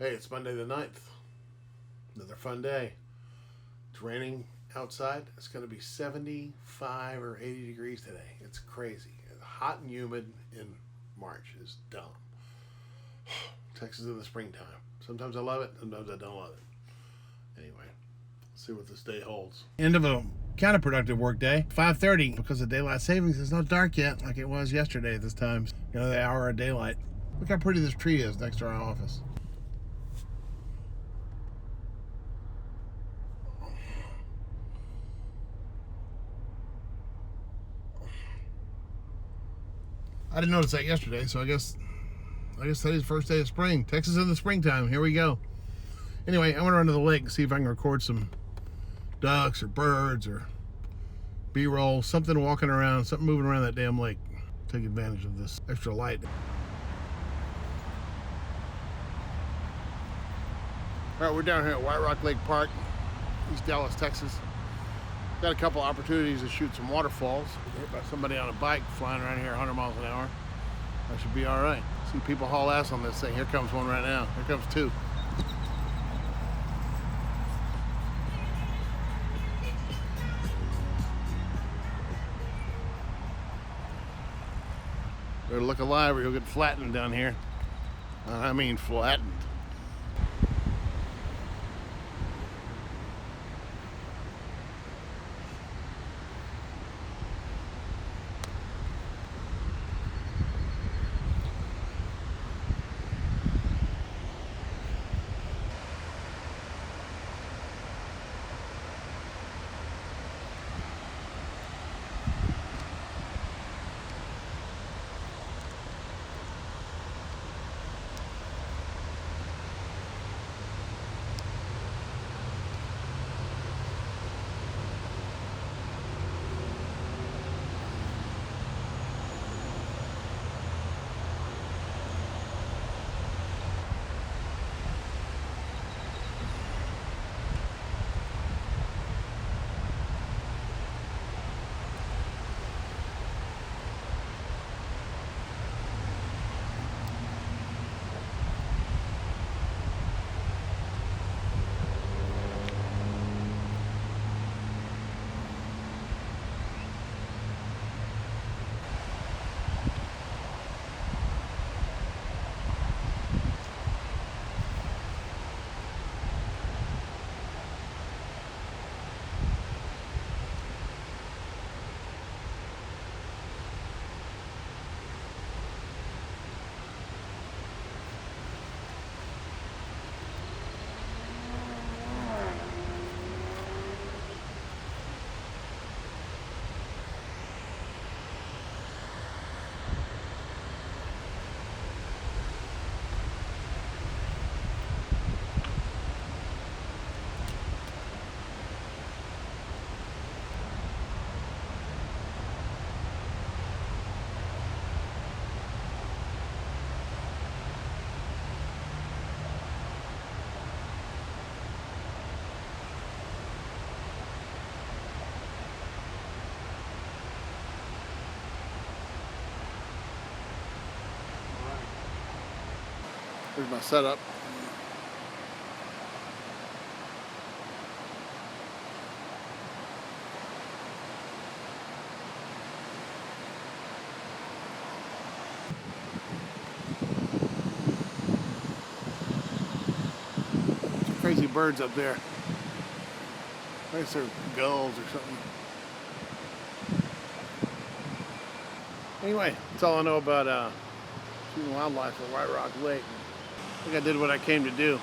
Hey, it's Monday the 9th. Another fun day. It's raining outside. It's going to be 75 or 80 degrees today. It's crazy. It's hot and humid in March is dumb. Texas in the springtime. Sometimes I love it, sometimes I don't love it. Anyway, let's see what this day holds. End of a counterproductive work day. 5:30 because of daylight savings. It's not dark yet like it was yesterday at this time. The hour of daylight. Look how pretty this tree is next to our office. I didn't notice that yesterday, so I guess today's the first day of spring. Texas in the springtime. Here we go. Anyway, I want to run to the lake and see if I can record some ducks or birds or B-roll, something walking around, something moving around that damn lake. Take advantage of this extra light. All right, we're down here at White Rock Lake Park, East Dallas, Texas. Got a couple opportunities to shoot some waterfalls. Hit by somebody on a bike flying around here 100 miles an hour. That should be all right. See people haul ass on this thing. Here comes one right now. Here comes two. Better look alive or you'll get flattened down here. I mean flattened. Here's my setup. Some crazy birds up there. I guess they're gulls or something. Anyway, that's all I know about shooting wildlife at White Rock Lake. I think I did what I came to do.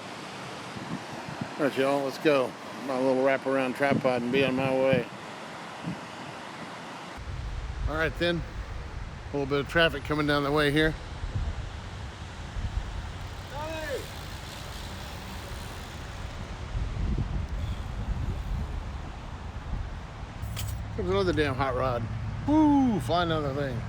All right, y'all, let's go. My little wraparound tripod and be on my way. All right, then. A little bit of traffic coming down the way here. Comes another damn hot rod. Woo, fly another thing.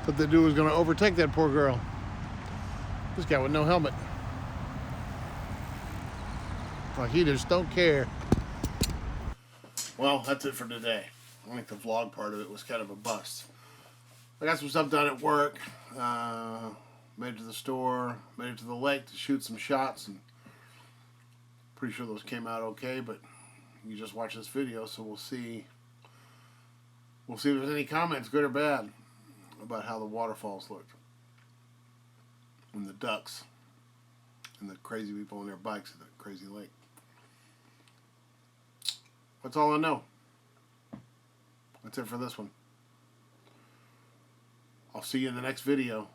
Thought the dude was going to overtake that poor girl. This guy with no helmet. Like he just don't care. Well, that's it for today. I think the vlog part of it was kind of a bust. I got some stuff done at work. Made it to the store. Made it to the lake to shoot some shots. And pretty sure those came out okay. But you just watch this video, so we'll see. We'll see if there's any comments, good or bad, about how the waterfalls looked. And the ducks. And the crazy people on their bikes at the crazy lake. That's all I know. That's it for this one. I'll see you in the next video.